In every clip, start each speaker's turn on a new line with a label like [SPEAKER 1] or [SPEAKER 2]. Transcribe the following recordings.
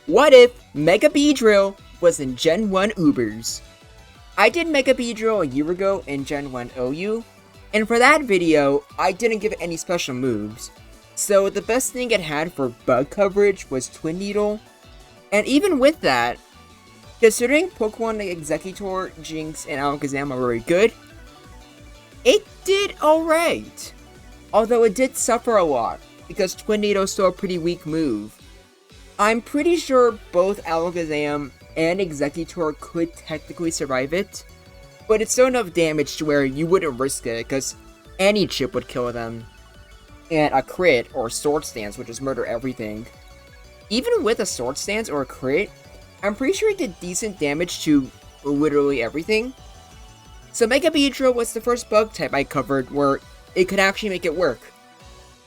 [SPEAKER 1] What if Mega BEEDRILL was in Gen 1 Ubers? I did Mega BEEDRILL a year ago in Gen 1 OU, and for that video, I didn't give it any special moves. So the best thing it had for bug coverage was Twin Needle, and even with that, considering Pokemon like Exeggutor, Jinx, and Alakazam are very good, it did alright. Although it did suffer a lot, because Twin Needle is still a pretty weak move. I'm pretty sure both Alakazam and Exeggutor could technically survive it, but it's still enough damage to where you wouldn't risk it, because any chip would kill them. And a crit, or Sword Stance, would just murder everything. Even with a Sword Stance or a crit, I'm pretty sure it did decent damage to literally everything. So Mega BEEDRILL was the first bug type I covered where it could actually make it work.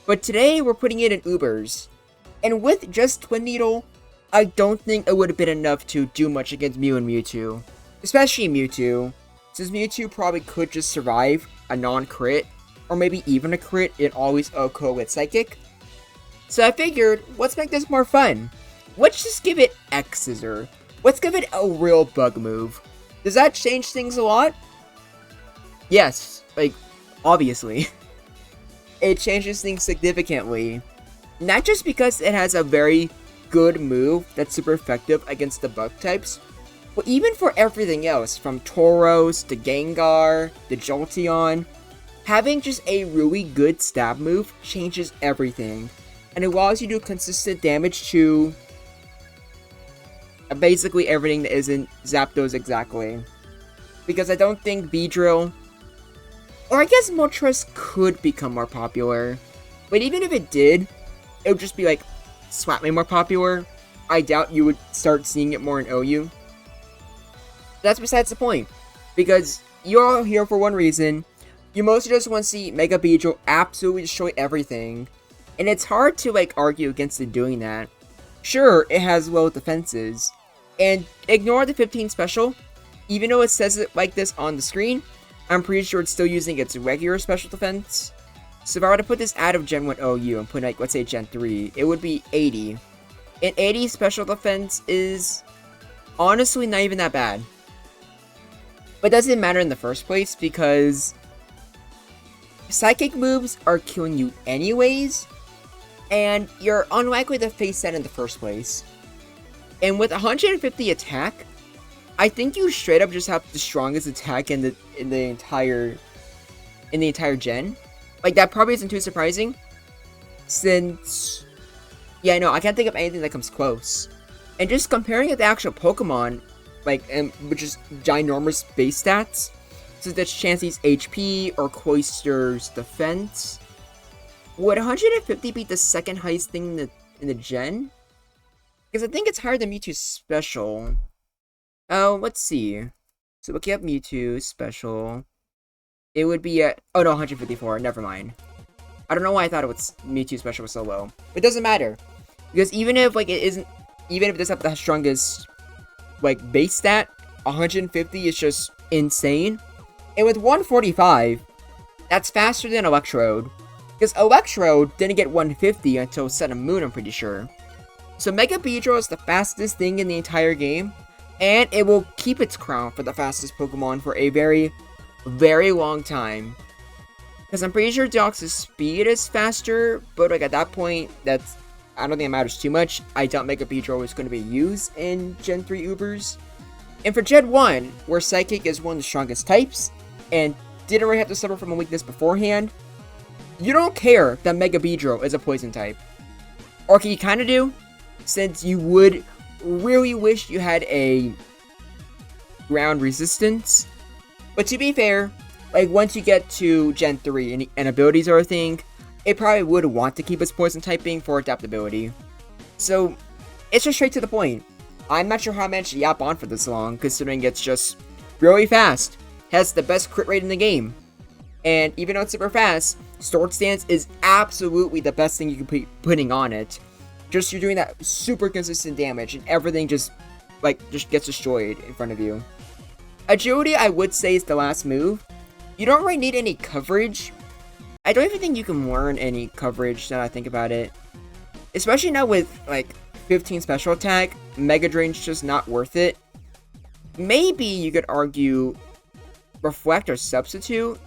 [SPEAKER 1] But today we're putting it in Ubers. And with just Twin Needle, I don't think it would have been enough to do much against Mew and Mewtwo. Especially Mewtwo, since Mewtwo probably could just survive a non-crit, or maybe even a crit and always OHKO with Psychic. So I figured, let's make this more fun. Let's just give it X-Scissor. Let's give it a real bug move. Does that change things a lot? Yes, like, obviously. It changes things significantly. Not just because it has a very good move that's super effective against the bug types, but even for everything else, from Tauros to Gengar to Jolteon, having just a really good stab move changes everything, and it allows you to do consistent damage to basically everything that isn't Zapdos exactly. Because I don't think BEEDRILL, or I guess Moltres could become more popular, but even if it did, it would just be like slightly more popular. I doubt you would start seeing it more in OU. That's besides the point, because you're all here for one reason. You mostly just want to see Mega BEEDRILL absolutely destroy everything, and it's hard to like argue against it doing that. Sure, it has low defenses, and ignore the 15 special. Even though it says it like this on the screen, I'm pretty sure it's still using its regular special defense. So if I were to put this out of Gen 1 OU and put like, let's say Gen 3, it would be 80. And 80 special defense is honestly not even that bad. But it doesn't matter in the first place because Psychic moves are killing you anyways, and you're unlikely to face that in the first place. And with 150 attack, I think you straight up just have the strongest attack in the entire gen. Like, that probably isn't too surprising, since, yeah, no, I can't think of anything that comes close. And just comparing it to actual Pokemon, like, and which is ginormous base stats, so that's Chansey's HP or Cloyster's defense. Would 150 be the second highest thing in the gen? Because I think it's higher than Mewtwo's special. Oh, let's see. So looking up Mewtwo special, it would be at, oh no, 154, never mind. I don't know why I thought it was Mewtwo special was so low. It doesn't matter. Because even if like it isn't, even if it doesn't have the strongest like base stat, 150 is just insane. And with 145, that's faster than Electrode. Because Electrode didn't get 150 until Sun and Moon, I'm pretty sure. So Mega BEEDRILL is the fastest thing in the entire game, and it will keep its crown for the fastest Pokemon for a very, very long time. Because I'm pretty sure Deoxys' speed is faster, but like at that point, that's, I don't think it matters too much. I doubt Mega BEEDRILL is going to be used in Gen 3 Ubers. And for Gen 1, where Psychic is one of the strongest types, and didn't really have to suffer from a weakness beforehand, you don't care that Mega BEEDRILL is a poison type. Or can you kind of do? Since you would really wish you had a ground resistance. But to be fair, like once you get to Gen 3 and abilities are a thing, it probably would want to keep its poison typing for adaptability. So, it's just straight to the point. I'm not sure how I managed to yap on for this long, considering it's just really fast. Has the best crit rate in the game. And even though it's super fast, Sword Stance is absolutely the best thing you can be putting on it. Just you're doing that super consistent damage and everything just gets destroyed in front of you. Agility, I would say, is the last move. You don't really need any coverage. I don't even think you can learn any coverage now that I think about it. Especially now with, like, 15 special attack, Mega Drain's just not worth it. Maybe you could argue Reflect or Substitute,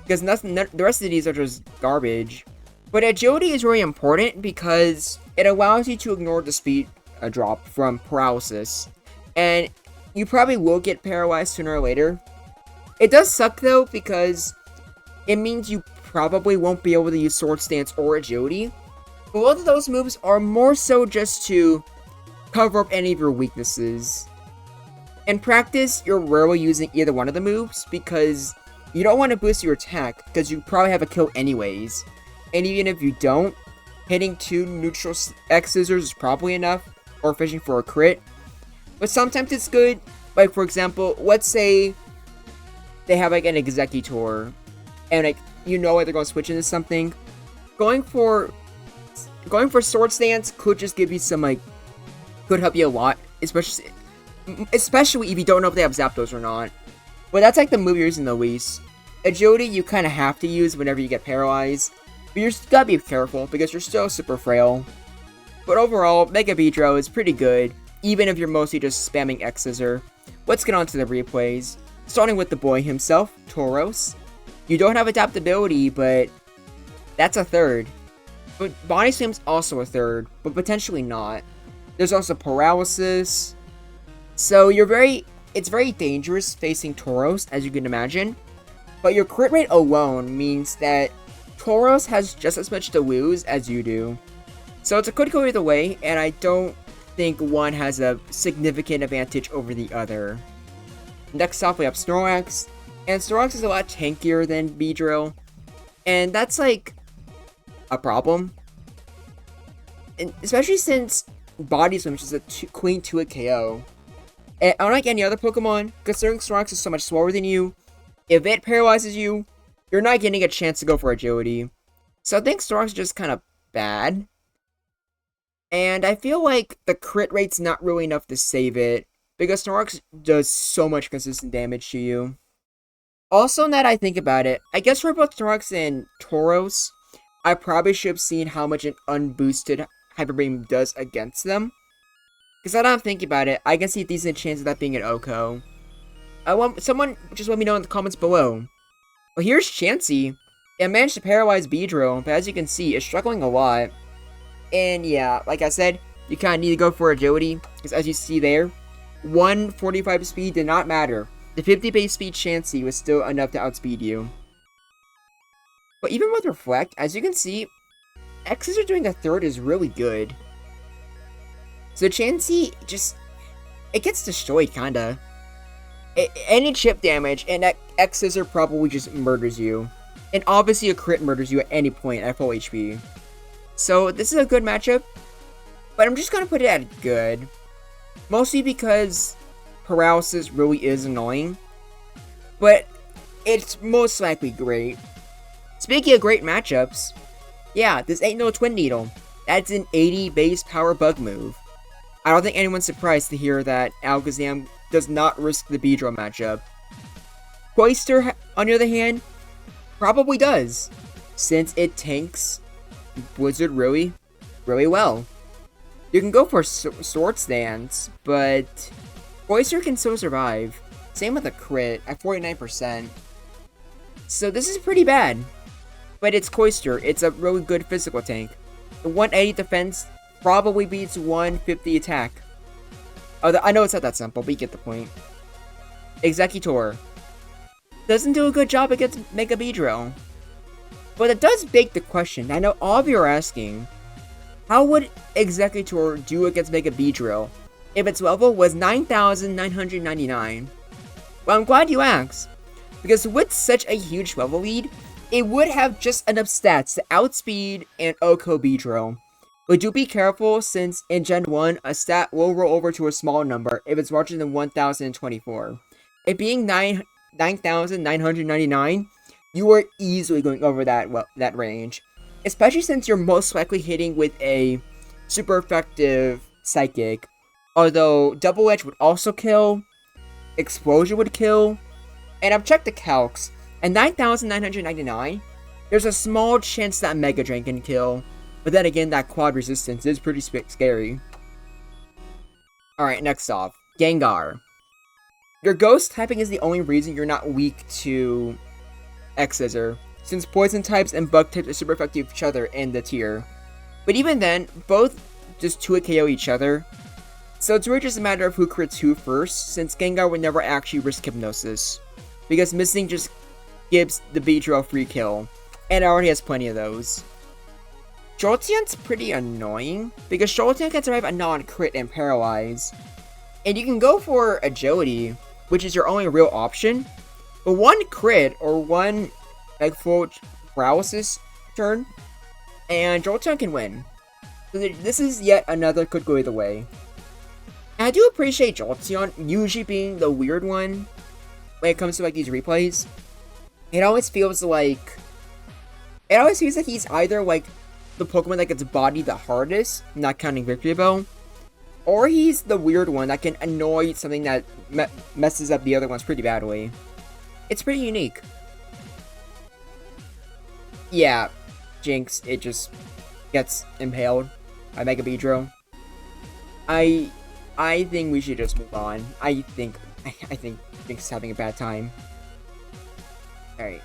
[SPEAKER 1] because the rest of these are just garbage. But Agility is really important because it allows you to ignore the speed drop from Paralysis. And you probably will get paralyzed sooner or later. It does suck though, because it means you probably won't be able to use Sword Stance or Agility. But both of those moves are more so just to cover up any of your weaknesses. In practice, you're rarely using either one of the moves because you don't want to boost your attack because you probably have a kill anyways. And even if you don't, hitting 2 neutral X scissors is probably enough, or fishing for a crit. But sometimes it's good, like for example, let's say they have like an Executor, and like you know they're going to switch into something. Going for Sword Stance could just give you some could help you a lot, especially if you don't know if they have Zapdos or not. But that's like the move you're using the least. Agility you kind of have to use whenever you get paralyzed, but you gotta be careful because you're still super frail. But overall, Mega BEEDRILL is pretty good, even if you're mostly just spamming X Scissor. Let's get on to the replays, starting with the boy himself, Tauros. You don't have adaptability, but that's a third. But Body Slam's also a third, but potentially not. There's also Paralysis. So it's very dangerous facing Tauros, as you can imagine. But your crit rate alone means that Tauros has just as much to lose as you do. So it's a could go either way, and I don't think one has a significant advantage over the other. Next up we have Snorlax, and Snorlax is a lot tankier than BEEDRILL, and that's like a problem. And especially since Body Slam is a clean 2-hit KO. And unlike any other Pokemon, considering Snorlax is so much slower than you, if it paralyzes you, you're not getting a chance to go for Agility. So I think Snorlax is just kind of bad. And I feel like the crit rate's not really enough to save it, because Snorlax does so much consistent damage to you. Also, now that I think about it, I guess for both Snorlax and Tauros, I probably should have seen how much an unboosted Hyper Beam does against them. Because now that I'm thinking about it, I can see a decent chance of that being an OHKO. Someone just let me know in the comments below. Well, here's Chansey. It managed to paralyze BEEDRILL, but as you can see, it's struggling a lot. And yeah, like I said, you kind of need to go for Agility, because as you see there, 145 speed did not matter. The 50 base speed Chansey was still enough to outspeed you. But even with Reflect, as you can see, X Scissor doing a third is really good. So Chansey it gets destroyed kinda. Any chip damage, and X Scissor probably just murders you. And obviously a crit murders you at any point at full HP. So this is a good matchup, but I'm just gonna put it at good. Mostly because Paralysis really is annoying, but it's most likely great. Speaking of great matchups, yeah, this ain't no Twin Needle. That's an 80 base power bug move. I don't think anyone's surprised to hear that Alakazam does not risk the BEEDRILL matchup. Cloyster, on the other hand, probably does, since it tanks Blizzard really well. You can go for Sword Stance, but Cloyster can still survive. Same with a crit at 49%. So this is pretty bad. But it's Cloyster, it's a really good physical tank. The 180 defense probably beats 150 attack. I know it's not that simple, but you get the point. Executor doesn't do a good job against Mega BEEDRILL. But it does beg the question, I know all of you are asking, how would Executor do against Mega BEEDRILL if its level was 9,999? Well, I'm glad you asked, because with such a huge level lead, it would have just enough stats to outspeed and OHKO BEEDRILL. But do be careful, since in Gen 1, a stat will roll over to a small number if it's larger than 1024. It being 9,999, you are easily going over that range. Especially since you're most likely hitting with a super effective Psychic. Although Double Edge would also kill, Explosion would kill, and I've checked the calcs, and 9,999, there's a small chance that Mega Drain can kill. But then again, that quad resistance is pretty scary. Alright, next off. Gengar. Your ghost typing is the only reason you're not weak to X-Scissor, since poison types and bug types are super effective with each other in the tier. But even then, both just 2-hit KO each other, so it's really just a matter of who crits who first, since Gengar would never actually risk Hypnosis, because missing just gives the BEEDRILL free kill, and it already has plenty of those. Jolteon's pretty annoying, because Jolteon can survive a non-crit and paralyze, and you can go for Agility, which is your only real option, but one crit or one like full paralysis turn, and Jolteon can win. So this is yet another could go either way. And I do appreciate Jolteon usually being the weird one when it comes to like these replays. It always feels like he's either like the Pokemon that gets bodied the hardest, not counting Victory Bell, or he's the weird one that can annoy something that messes up the other ones pretty badly. It's pretty unique. Yeah, Jinx, it just gets impaled by Mega BEEDRILL. I think we should just move on. I think Jinx is having a bad time. Alright.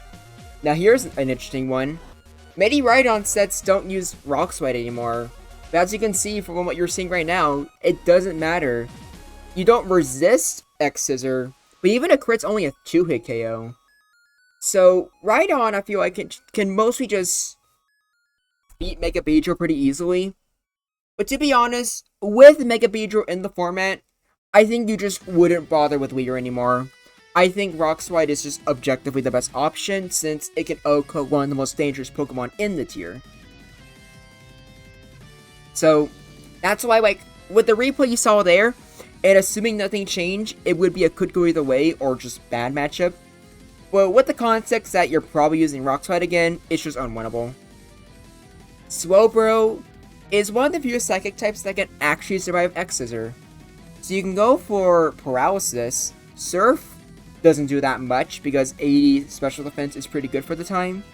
[SPEAKER 1] Now here's an interesting one. Many Rhydon sets don't use Rock Slide anymore. But as you can see from what you're seeing right now, it doesn't matter. You don't resist X-Scissor, but even a crit's only a 2-hit KO. So Rhydon, I feel like it can mostly just beat Mega BEEDRILL pretty easily. But to be honest, with Mega BEEDRILL in the format, I think you just wouldn't bother with Leer anymore. I think Rock Slide is just objectively the best option, since it can OHKO one of the most dangerous Pokemon in the tier. So, that's why, like, with the replay you saw there, and assuming nothing changed, it would be a could go either way, or just bad matchup. But with the context that you're probably using Rock Slide again, it's just unwinnable. Slowbro is one of the few Psychic types that can actually survive X-Scissor. So you can go for Paralysis. Surf doesn't do that much because 80 special defense is pretty good for the time.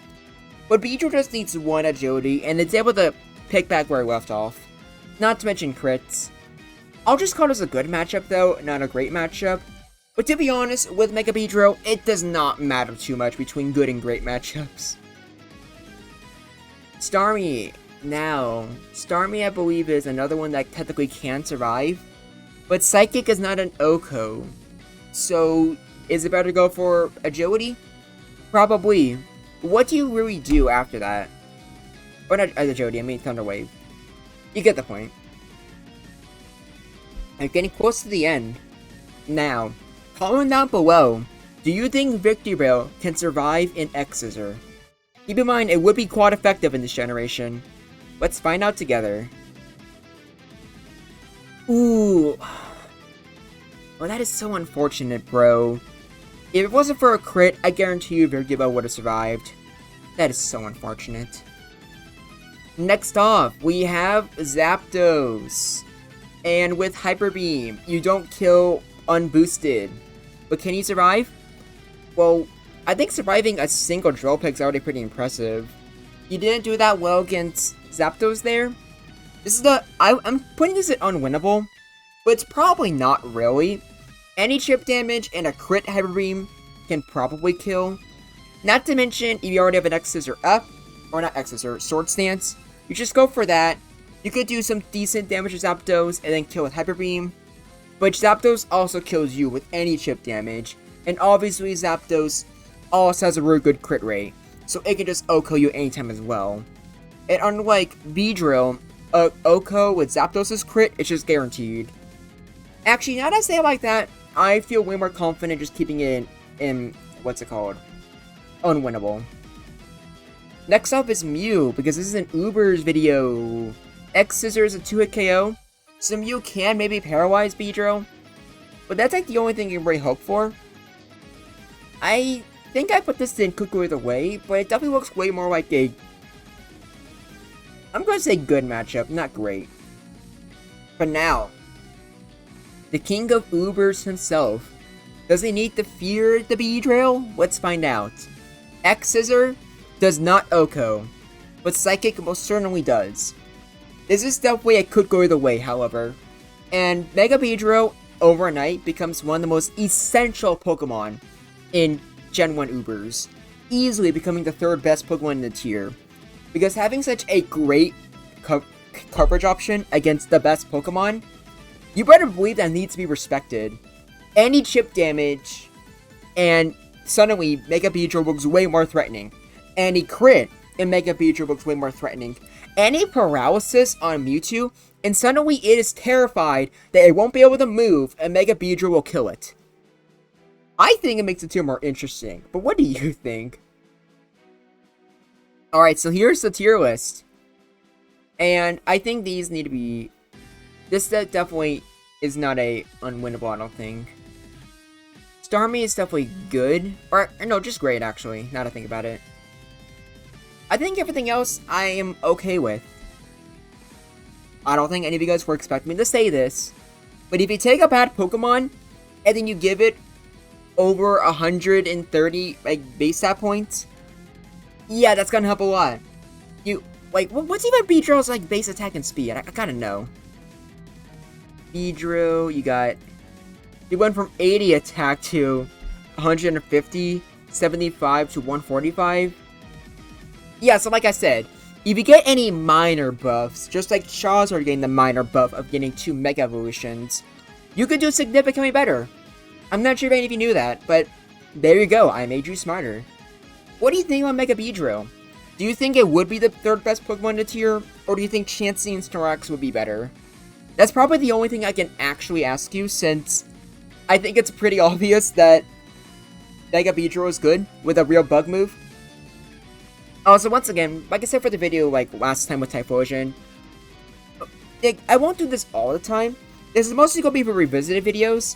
[SPEAKER 1] But BEEDRILL just needs one Agility and it's able to pick back where it left off. Not to mention crits. I'll just call this a good matchup though, not a great matchup. But to be honest, with Mega BEEDRILL, it does not matter too much between good and great matchups. Starmie. Now, Starmie I believe is another one that technically can survive. But Psychic is not an OHKO. So, is it better to go for Agility? Probably. What do you really do after that? Or not Agility, I mean Thunder Wave. You get the point. I'm getting close to the end. Now, comment down below, do you think Victory Bell can survive in X-Scissor? Keep in mind, it would be quite effective in this generation. Let's find out together. Ooh. Well, that is so unfortunate, bro. If it wasn't for a crit, I guarantee you Victory Bell would have survived. That is so unfortunate. Next off, we have Zapdos. And with Hyper Beam, you don't kill unboosted. But can he survive? Well, I think surviving a single Drill Peck is already pretty impressive. You didn't do that well against Zapdos there. This is I'm putting this at unwinnable, but it's probably not really. Any chip damage and a crit Hyper Beam can probably kill. Not to mention, if you already have an X-Scissor up, or not X-Scissor, Sword Stance, you just go for that. You could do some decent damage to Zapdos and then kill with Hyper Beam. But Zapdos also kills you with any chip damage. And obviously Zapdos also has a really good crit rate. So it can just OHKO you anytime as well. And unlike BEEDRILL, OHKO with Zapdos' crit, it's just guaranteed. Actually, now that I say it like that, I feel way more confident just keeping it in what's it called? Unwinnable. Next up is Mew, because this is an Uber's video. X-Scissor is a 2-hit KO, so Mew can maybe paralyze BEEDRILL, but that's like the only thing you can really hope for. I think I put this in could go either way, but it definitely looks way more like a, I'm going to say good matchup, not great. But now, the king of Ubers himself, does he need to fear the BEEDRILL? Let's find out. X-Scissor does not OHKO, but Psychic most certainly does. This is definitely a could go either way, however. And Mega BEEDRILL overnight becomes one of the most essential Pokemon in Gen 1 Ubers, easily becoming the third best Pokemon in the tier. Because having such a great coverage option against the best Pokemon, you better believe that needs to be respected. Any chip damage, and suddenly Mega BEEDRILL looks way more threatening. Any crit, and Mega BEEDRILL looks way more threatening. Any paralysis on Mewtwo, and suddenly it is terrified that it won't be able to move, and Mega BEEDRILL will kill it. I think it makes the tier more interesting, but what do you think? Alright, so here's the tier list. And I think these need to be... This set definitely is not a unwinnable, I don't think. Starmie is definitely good. Or, no, just great, actually, now that I think about it. I think everything else I am okay with. I don't think any of you guys were expecting me to say this, but if you take a bad Pokemon, and then you give it over 130, like, base stat points, yeah, that's gonna help a lot. What's even BEEDRILL's, like, base attack and speed? I gotta know. BEEDRILL, you went from 80 attack to 150, 75 to 145. Yeah, so like I said, if you get any minor buffs, just like Charizard getting the minor buff of getting 2 Mega Evolutions, you could do significantly better. I'm not sure if any of you knew that, but there you go, I made you smarter. What do you think about Mega BEEDRILL? Do you think it would be the third best Pokemon in the tier, or do you think Chansey and Snorlax would be better? That's probably the only thing I can actually ask you, since I think it's pretty obvious that Mega BEEDRILL is good with a real bug move. Also, once again, like I said for the video like last time with Typhlosion, I won't do this all the time. This is mostly going to be for revisited videos.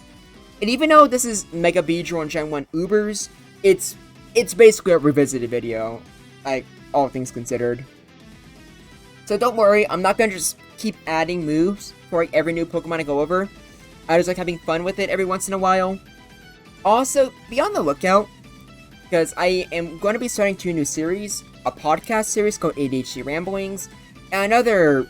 [SPEAKER 1] And even though this is Mega BEEDRILL and Gen 1 Ubers, it's basically a revisited video, like, all things considered. So don't worry, I'm not going to just keep adding moves for like, every new Pokemon I go over. I just like having fun with it every once in a while. Also, be on the lookout, because I am going to be starting 2 new series. A podcast series called ADHD Ramblings, and another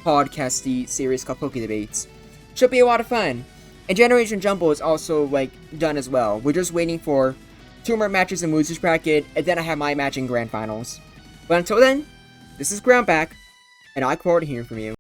[SPEAKER 1] podcasty series called Poke Debates. Should be a lot of fun. And Generation Jumble is also, like, done as well. We're just waiting for 2 more matches in Losers Bracket, and then I have my match in Grand Finals. But until then, this is Groundback, and I look forward to hearing from you.